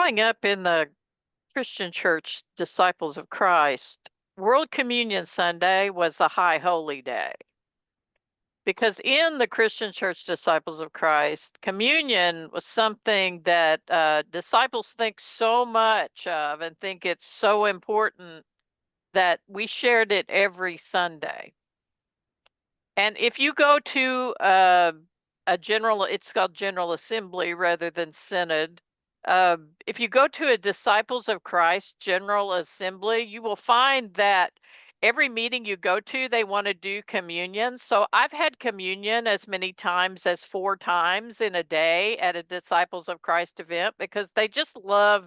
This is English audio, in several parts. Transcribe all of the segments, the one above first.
Growing up in the Christian church, Disciples of Christ, World Communion Sunday was the high holy day. Because in the Christian church, Disciples of Christ, communion was something that disciples think so much of and think it's so important that we shared it every Sunday. And if you go to it's called General Assembly rather than Synod. If you go to a Disciples of Christ General Assembly, you will find that every meeting you go to, they want to do communion. So I've had communion as many times as 4 times in a day at a Disciples of Christ event because they just love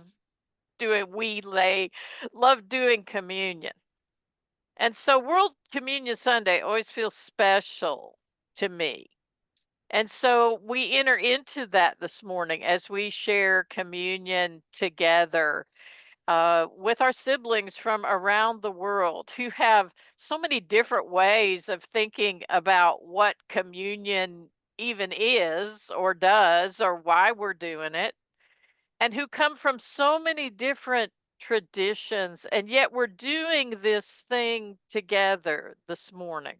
love doing communion. And so World Communion Sunday always feels special to me. And so we enter into that this morning as we share communion together with our siblings from around the world who have so many different ways of thinking about what communion even is or does or why we're doing it, and who come from so many different traditions, and yet we're doing this thing together this morning.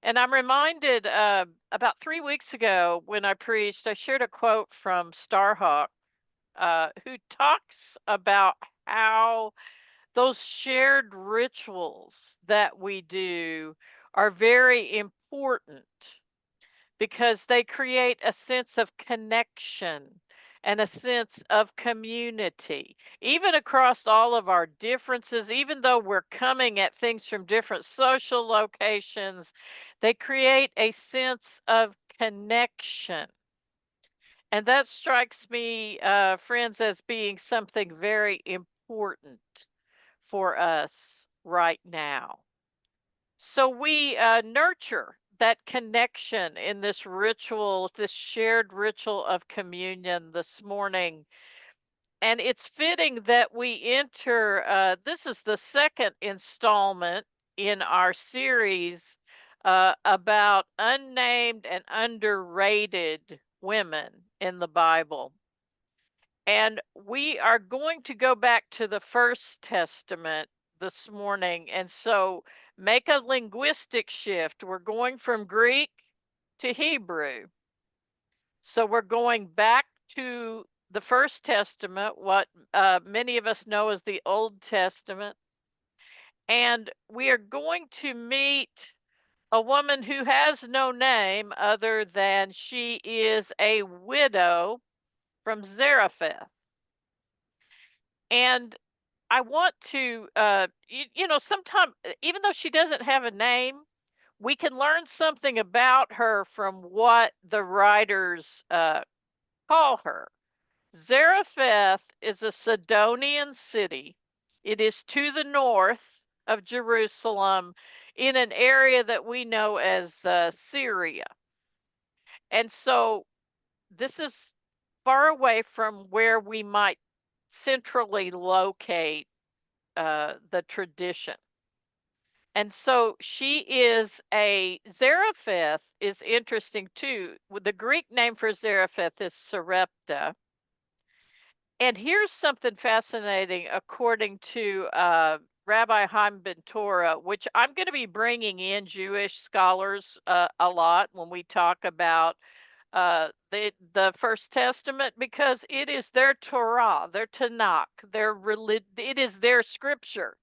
And I'm reminded about 3 weeks ago when I preached, I shared a quote from Starhawk, who talks about how those shared rituals that we do are very important because they create a sense of connection and a sense of community, even across all of our differences, even though we're coming at things from different social locations, they create a sense of connection. And that strikes me, friends, as being something very important for us right now. So we nurture that connection in this ritual, this shared ritual of communion this morning. And it's fitting that we enter, this is the second installment in our series about unnamed and underrated women in the Bible. And we are going to go back to the First Testament this morning. And so make a linguistic shift. We're going from Greek to Hebrew. So we're going back to the First Testament, what many of us know as the Old Testament. And we are going to meet a woman who has no name other than she is a widow from Zarephath. And I want to, sometime, even though she doesn't have a name, we can learn something about her from what the writers call her. Zarephath is a Sidonian city. It is to the north of Jerusalem in an area that we know as Syria. And so this is far away from where we might centrally locate the tradition. And so she is Zarephath is interesting too. The Greek name for Zarephath is Sarepta. And here's something fascinating according to Rabbi Chaim Ben Torah, which I'm going to be bringing in Jewish scholars a lot when we talk about the First Testament, because it is their Torah, their Tanakh, it is their scripture.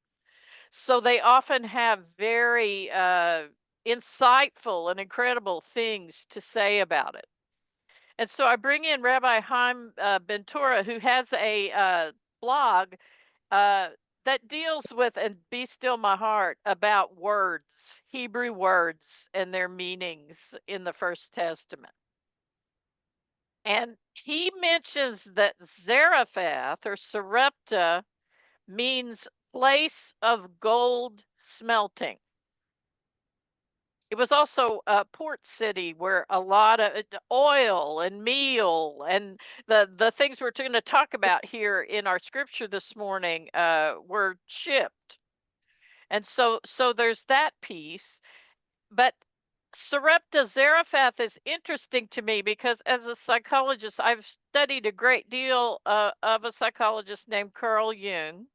So they often have very insightful and incredible things to say about it. And so I bring in Rabbi Chaim Ben Torah, who has a blog that deals with, and Be Still My Heart, about words, Hebrew words, and their meanings in the First Testament. And he mentions that Zarephath or Sarepta means place of gold smelting. It was also a port city where a lot of oil and meal and the things we're going to talk about here in our scripture this morning were shipped. And so there's that piece. But Sarepta Zarephath is interesting to me because as a psychologist, I've studied a great deal of a psychologist named Carl Jung,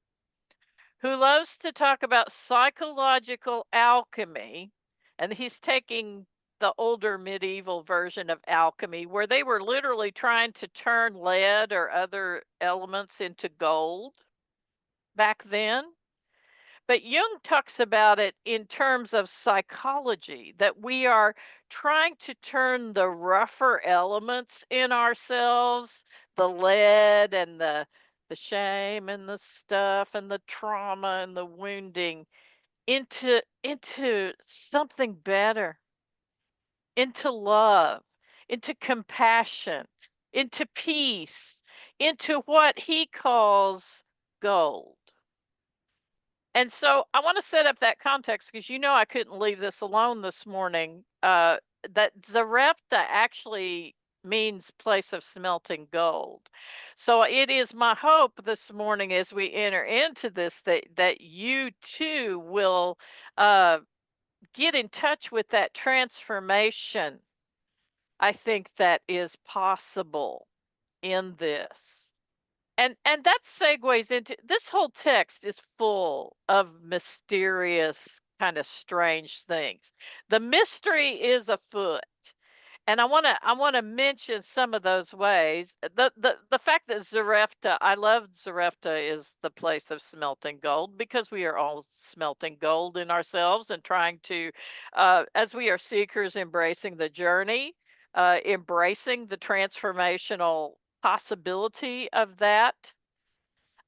who loves to talk about psychological alchemy. And he's taking the older medieval version of alchemy, where they were literally trying to turn lead or other elements into gold back then. But Jung talks about it in terms of psychology, that we are trying to turn the rougher elements in ourselves, the lead and the shame and the stuff and the trauma and the wounding into something better, into love, into compassion, into peace, into what he calls gold. And so I want to set up that context because I couldn't leave this alone this morning. That Zarepta actually means place of smelting gold. So it is my hope this morning as we enter into this that you too will get in touch with that transformation. I think that is possible in this. And that segues into this whole text is full of mysterious, kind of strange things. The mystery is afoot. And I want to mention some of those ways. The fact that Zarepta, I love Zarepta is the place of smelting gold because we are all smelting gold in ourselves and trying to, as we are seekers, embracing the journey, embracing the transformational possibility of that.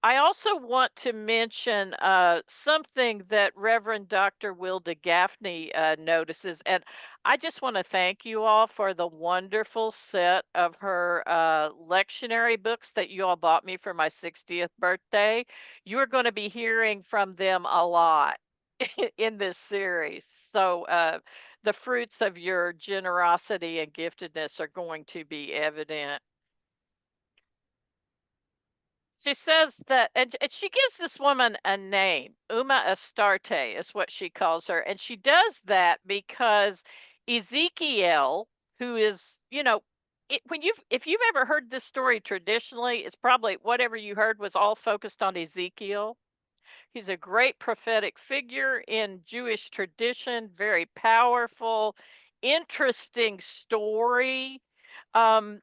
I also want to mention something that Reverend Dr. Wilda Gafney notices, and I just want to thank you all for the wonderful set of her lectionary books that you all bought me for my 60th birthday. You are going to be hearing from them a lot in this series. So the fruits of your generosity and giftedness are going to be evident. She says that, and she gives this woman a name. Umma Astarte is what she calls her. And she does that because Ezekiel, who is, if you've ever heard this story traditionally, it's probably whatever you heard was all focused on Ezekiel. He's a great prophetic figure in Jewish tradition, very powerful, interesting story. And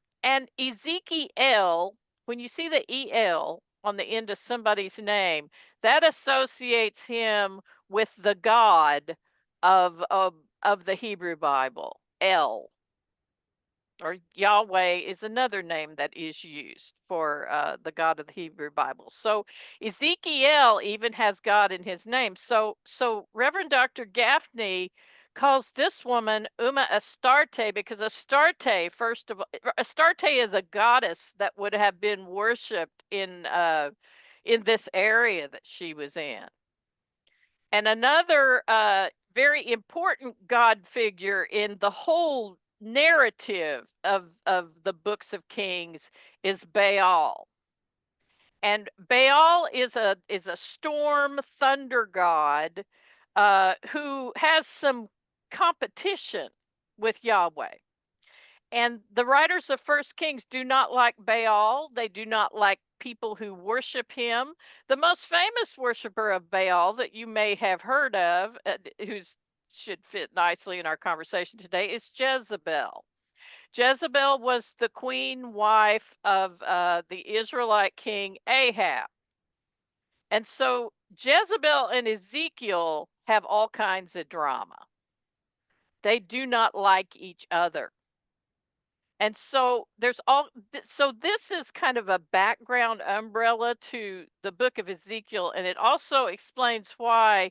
Ezekiel, when you see the EL on the end of somebody's name, that associates him with the God of the Hebrew Bible, El, or Yahweh is another name that is used for the God of the Hebrew Bible. So Ezekiel even has God in his name. So Reverend Dr. Gafney calls this woman Umma Astarte because Astarte, first of all, Astarte is a goddess that would have been worshipped in this area that she was in. And another very important God figure in the whole narrative of the books of Kings is Baal. And Baal is a storm thunder god who has some competition with Yahweh. And the writers of First Kings do not like Baal. They do not like people who worship him. The most famous worshiper of Baal that you may have heard of, who should fit nicely in our conversation today, is Jezebel. Jezebel was the queen wife of the Israelite king Ahab. And so Jezebel and Ezekiel have all kinds of drama. They do not like each other. And so so this is kind of a background umbrella to the book of Ezekiel, and it also explains why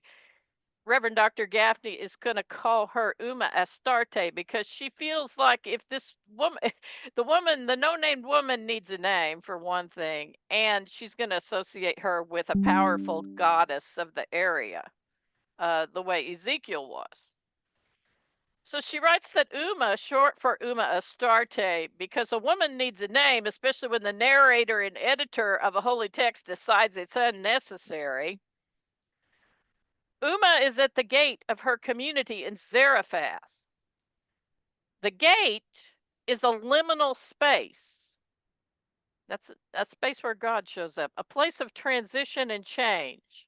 Reverend Dr. Gaffney is going to call her Umma Astarte, because she feels like if this woman, the no-named woman needs a name for one thing, and she's going to associate her with a powerful goddess of the area, the way Ezekiel was. So she writes that Umma, short for Umma Astarte, because a woman needs a name, especially when the narrator and editor of a holy text decides it's unnecessary. Umma is at the gate of her community in Zarephath. The gate is a liminal space. That's a space where God shows up, a place of transition and change.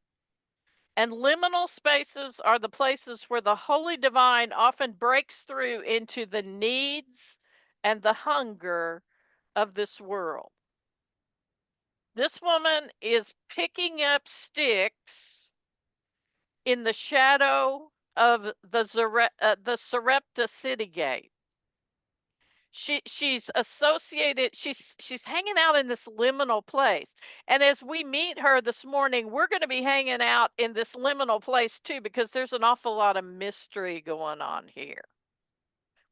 And liminal spaces are the places where the holy divine often breaks through into the needs and the hunger of this world. This woman is picking up sticks in the shadow of the Sarepta city gate. She's associated, she's hanging out in this liminal place. And as we meet her this morning, we're going to be hanging out in this liminal place too, because there's an awful lot of mystery going on here.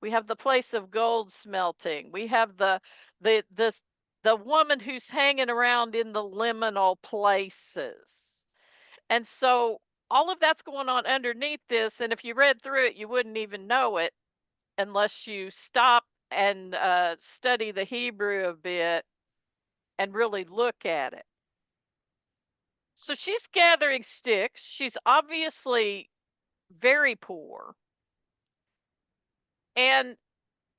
We have the place of gold smelting. We have the woman who's hanging around in the liminal places. And so all of that's going on underneath this, and if you read through it, you wouldn't even know it unless you stop and study the Hebrew a bit and really look at it. So she's gathering sticks. She's obviously very poor. And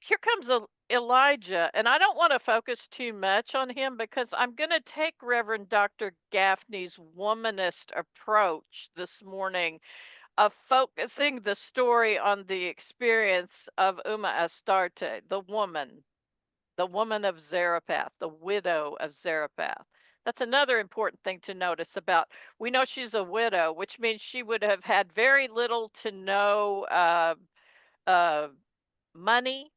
here comes Elijah, and I don't want to focus too much on him because I'm going to take Reverend Dr. Gafney's womanist approach this morning of focusing the story on the experience of Umma Astarte, the woman of Zarephath, the widow of Zarephath. That's another important thing to notice about. We know she's a widow, which means she would have had very little to no money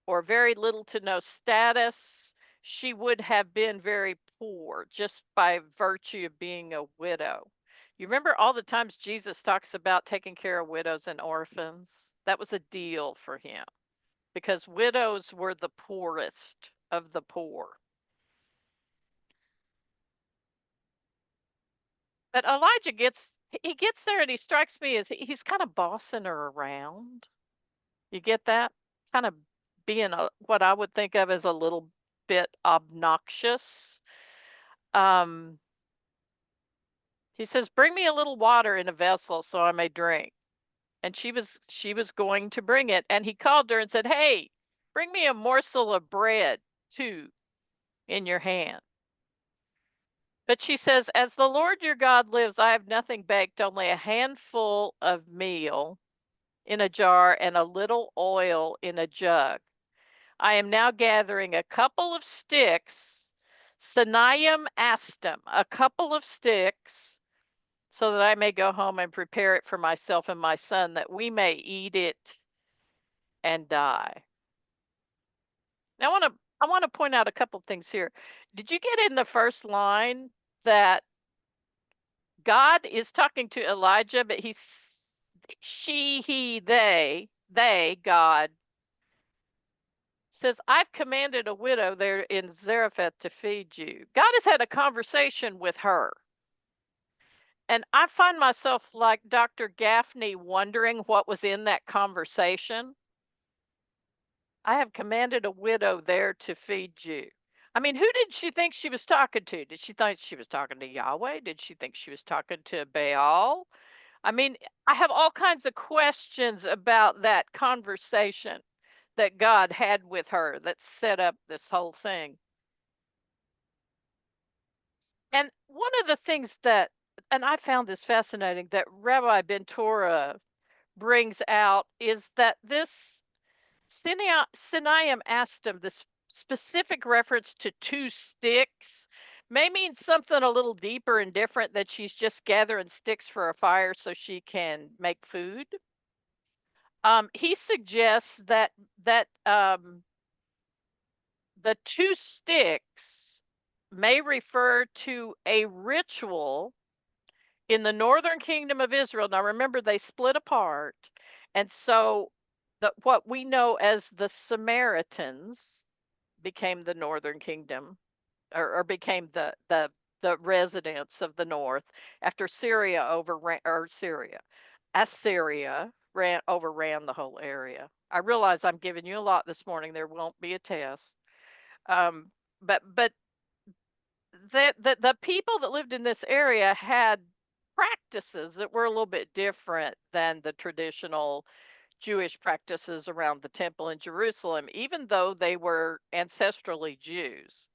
or very little to no status. She would have been very poor just by virtue of being a widow. You remember all the times Jesus talks about taking care of widows and orphans? That was a deal for him because widows were the poorest of the poor. But Elijah gets there and he strikes me as he's kind of bossing her around. You get that? Kind of being what I would think of as a little bit obnoxious. He says, "Bring me a little water in a vessel so I may drink." And she was going to bring it, and he called her and said, "Hey, bring me a morsel of bread too in your hand." But she says, "As the Lord your God lives, I have nothing baked, only a handful of meal in a jar and a little oil in a jug. I am now gathering a couple of sticks, Sinayim astum, a couple of sticks, so that I may go home and prepare it for myself and my son, that we may eat it and die." Now I want to point out a couple things here. Did you get in the first line that God is talking to Elijah, but they, God, says, "I've commanded a widow there in Zarephath to feed you." God has had a conversation with her. And I find myself like Dr. Gafney wondering what was in that conversation. "I have commanded a widow there to feed you." I mean, who did she think she was talking to? Did she think she was talking to Yahweh? Did she think she was talking to Baal? I mean, I have all kinds of questions about that conversation that God had with her that set up this whole thing. And one of the things that, and I found this fascinating, that Rabbi Ben Torah brings out is that this Sinayim astum, this specific reference to two sticks, may mean something a little deeper and different, that she's just gathering sticks for a fire so she can make food. He suggests that the two sticks may refer to a ritual in the northern kingdom of Israel. Now remember, they split apart, and so what we know as the Samaritans became the northern kingdom, or became the residents of the north after Assyria overran the whole area. I realize I'm giving you a lot this morning. There won't be a test. But the people that lived in this area had practices that were a little bit different than the traditional Jewish practices around the temple in Jerusalem, even though they were ancestrally Jews.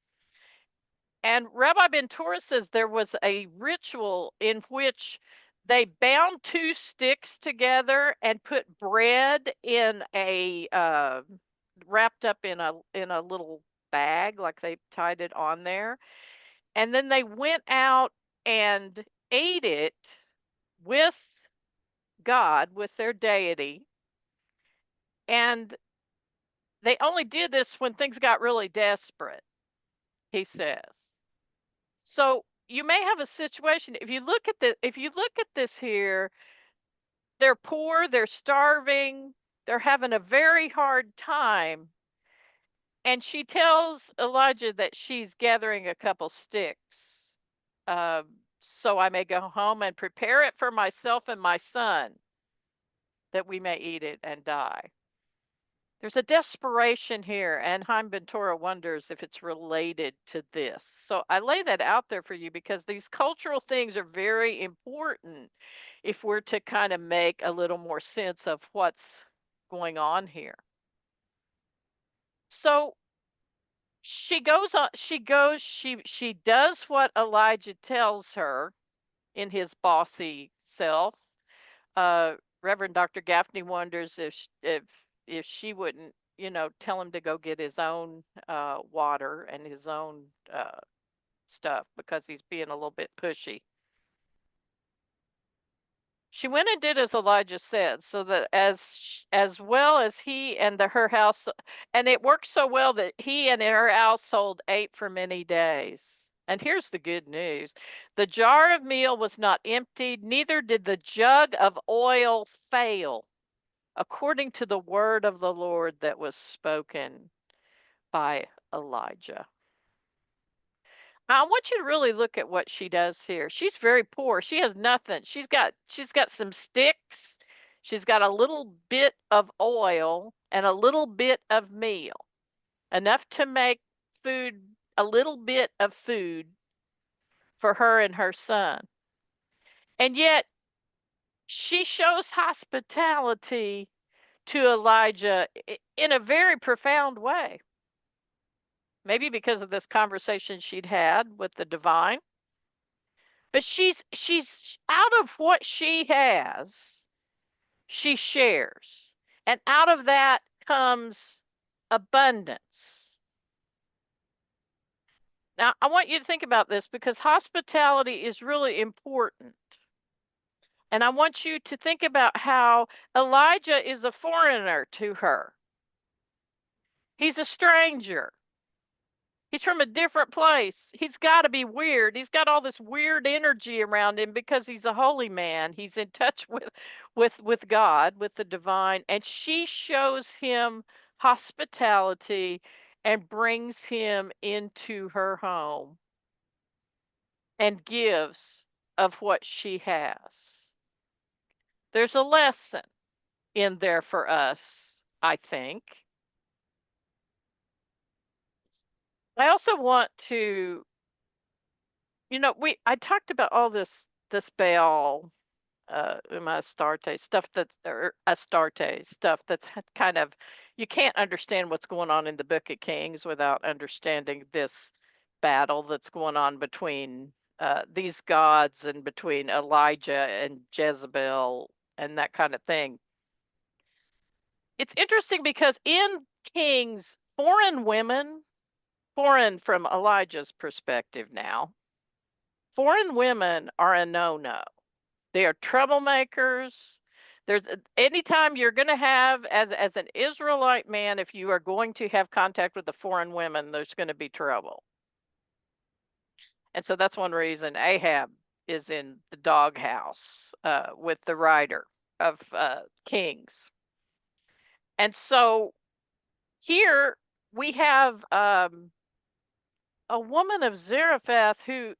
And Rabbi Ben-Torah says there was a ritual in which they bound two sticks together and put bread in a wrapped up in a little bag, like they tied it on there, and then they went out and ate it with God, with their deity, and they only did this when things got really desperate, he says. So you may have a situation, if you look at this here, they're poor, they're starving, they're having a very hard time, and she tells Elijah that she's gathering a couple sticks, so I may go home and prepare it for myself and my son, that we may eat it and die. There's a desperation here, and Chaim Ben Torah wonders if it's related to this. So I lay that out there for you because these cultural things are very important if we're to kind of make a little more sense of what's going on here. So she goes on, she does what Elijah tells her in his bossy self. Uh, Reverend Dr. Gafney wonders if she wouldn't, tell him to go get his own water and his own stuff because he's being a little bit pushy. She went and did as Elijah said, so that as well as he and her house, and it worked so well that he and her household ate for many days. And here's the good news: the jar of meal was not emptied, neither did the jug of oil fail, according to the word of the Lord that was spoken by Elijah. Now, I want you to really look at what she does here. She's very poor. She has nothing. She's got some sticks. She's got a little bit of oil and a little bit of meal, enough to make food, a little bit of food for her and her son. And yet she shows hospitality to Elijah in a very profound way. Maybe because of this conversation she'd had with the divine. But she's out of what she has, she shares. And out of that comes abundance. Now, I want you to think about this because hospitality is really important. And I want you to think about how Elijah is a foreigner to her. He's a stranger. He's from a different place. He's got to be weird. He's got all this weird energy around him because he's a holy man. He's in touch with God, with the divine, and she shows him hospitality and brings him into her home and gives of what she has. There's a lesson in there for us, I think. I also want to, I talked about all this Baal, Umma Astarte stuff that's kind of, you can't understand what's going on in the Book of Kings without understanding this battle that's going on between these gods and between Elijah and Jezebel and that kind of thing. It's interesting because in Kings, foreign women, foreign from Elijah's perspective now, foreign women are a no-no. They are troublemakers. There's anytime you're going to have, as an Israelite man, if you are going to have contact with the foreign women, there's going to be trouble. And so that's one reason Ahab is in the doghouse with the writer of Kings. And so here we have a woman of Zarephath who,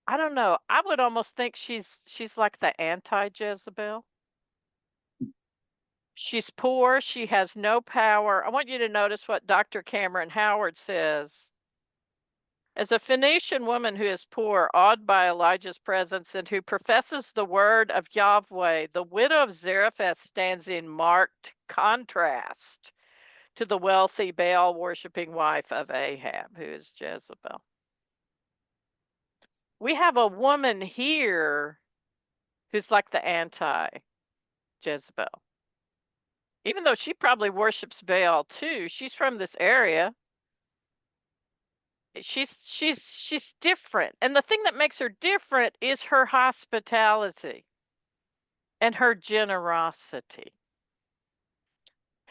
I don't know, I would almost think she's like the anti-Jezebel. She's poor, she has no power. I want you to notice what Dr. Cameron Howard says. As a Phoenician woman who is poor, awed by Elijah's presence, and who professes the word of Yahweh, the widow of Zarephath stands in marked contrast to the wealthy Baal worshipping wife of Ahab, who is Jezebel. We have a woman here who's like the anti Jezebel. Even though she probably worships Baal too, she's from this area. She's different. And the thing that makes her different is her hospitality and her generosity.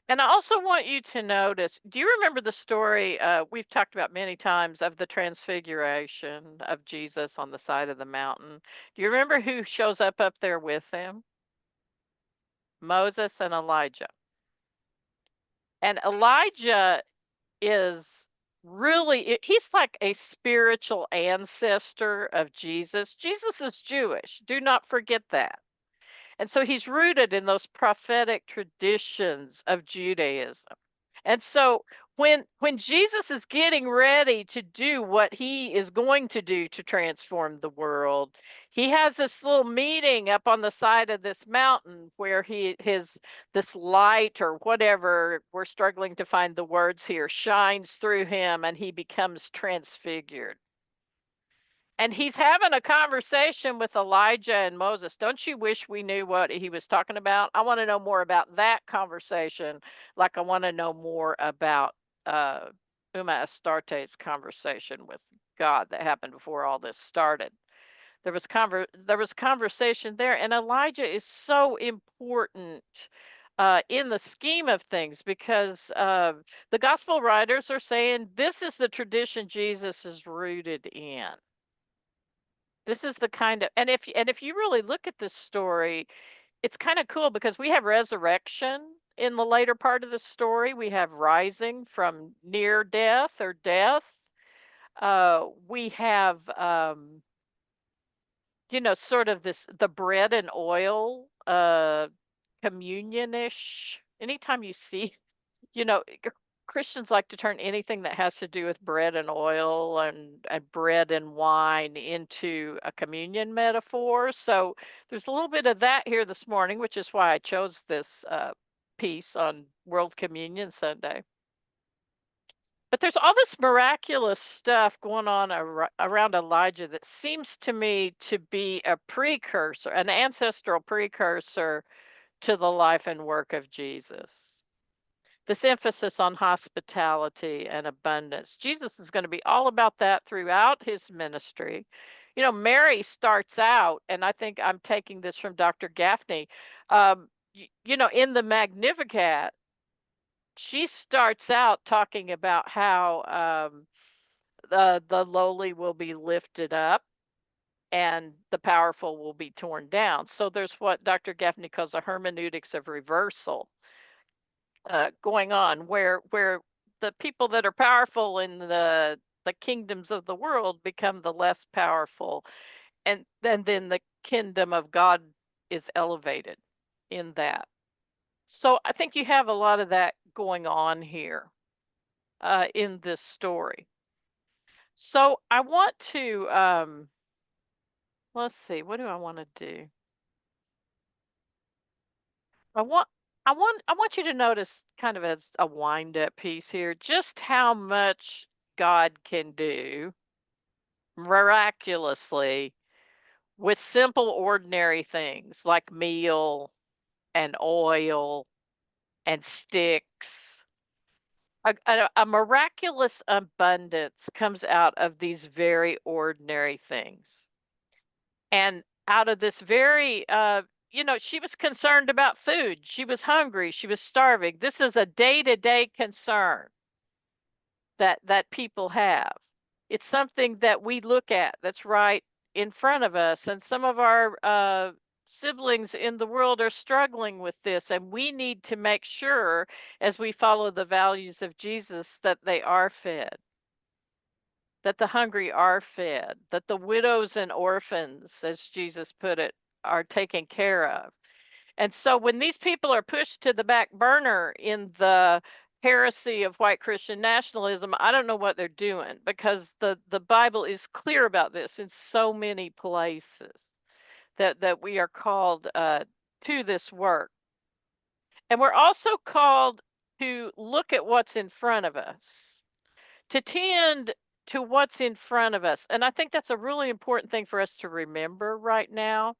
And I also want you to notice, do you remember the story we've talked about many times of the transfiguration of Jesus on the side of the mountain? Do you remember who shows up there with him? Moses and Elijah. And Elijah is really, he's like a spiritual ancestor of Jesus. Jesus is Jewish. Do not forget that. And so he's rooted in those prophetic traditions of Judaism. And so when Jesus is getting ready to do what he is going to do to transform the world, he has this little meeting up on the side of this mountain where this light or whatever, we're struggling to find the words here, shines through him and he becomes transfigured. And he's having a conversation with Elijah and Moses. Don't you wish we knew what he was talking about? I want to know more about that conversation, like I want to know more about Umma Astarte's conversation with God that happened before all this started. There was conversation there, and Elijah is so important in the scheme of things because the gospel writers are saying this is the tradition Jesus is rooted in. This is the kind of, and if you really look at this story, it's kind of cool because we have resurrection in the later part of the story. We have rising from near death or death. We have sort of the bread and oil communion-ish. Anytime you see, you know, Christians like to turn anything that has to do with bread and oil and bread and wine into a communion metaphor. So there's a little bit of that here this morning, which is why I chose this piece on World Communion Sunday. But there's all this miraculous stuff going on around Elijah that seems to me to be a precursor, an ancestral precursor to the life and work of Jesus. This emphasis on hospitality and abundance. Jesus is going to be all about that throughout his ministry. You know, Mary starts out, and I think I'm taking this from Dr. Gafney, in the Magnificat, she starts out talking about how the lowly will be lifted up and the powerful will be torn down. So there's what Dr. Gafney calls a hermeneutics of reversal going on, where the people that are powerful in the kingdoms of the world become the less powerful, and then the kingdom of God is elevated in that. So I think you have a lot of that going on here in this story. So I want to let's see, what do I want to do? I want you to notice, kind of as a wind up piece here, just how much God can do miraculously with simple ordinary things like meal and oil and sticks. A miraculous abundance comes out of these very ordinary things. And out of this very she was concerned about food. She was hungry. She was starving. This is a day-to-day concern that people have. It's something that we look at that's right in front of us. And some of our siblings in the world are struggling with this. And we need to make sure, as we follow the values of Jesus, that they are fed, that the hungry are fed, that the widows and orphans, as Jesus put it, are taken care of. And so when these people are pushed to the back burner in the heresy of white Christian nationalism, I don't know what they're doing, because the Bible is clear about this in so many places that we are called to this work. And we're also called to look at what's in front of us, to tend to what's in front of us. And I think that's a really important thing for us to remember right now.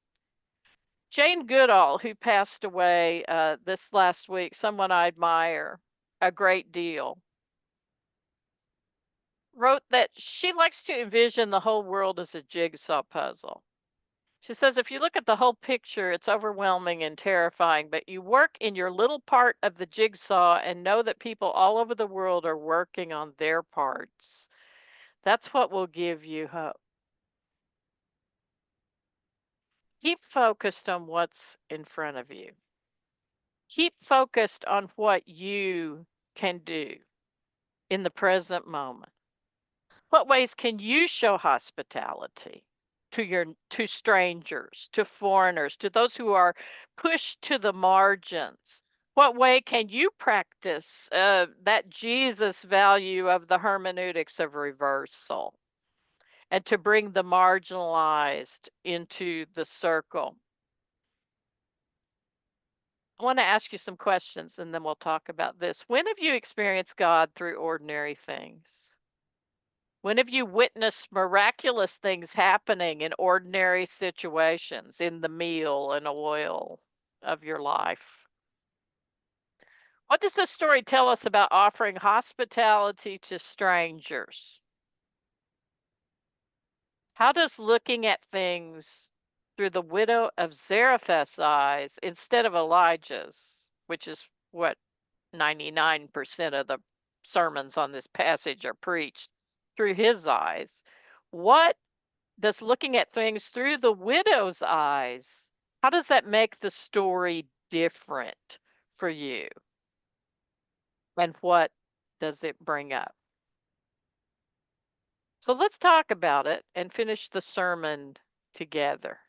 Jane Goodall, who passed away this last week, someone I admire a great deal, wrote that she likes to envision the whole world as a jigsaw puzzle. She says, if you look at the whole picture, it's overwhelming and terrifying, but you work in your little part of the jigsaw and know that people all over the world are working on their parts. That's what will give you hope. Keep focused on what's in front of you. Keep focused on what you can do in the present moment. What ways can you show hospitality to strangers, to foreigners, to those who are pushed to the margins? What way can you practice that Jesus value of the hermeneutics of reversal and to bring the marginalized into the circle? I want to ask you some questions and then we'll talk about this. When have you experienced God through ordinary things? When have you witnessed miraculous things happening in ordinary situations, in the meal and oil of your life? What does this story tell us about offering hospitality to strangers? How does looking at things through the widow of Zarephath's eyes instead of Elijah's, which is what 99% of the sermons on this passage are preached, through his eyes, what does looking at things through the widow's eyes, how does that make the story different for you? And what does it bring up? So let's talk about it and finish the sermon together.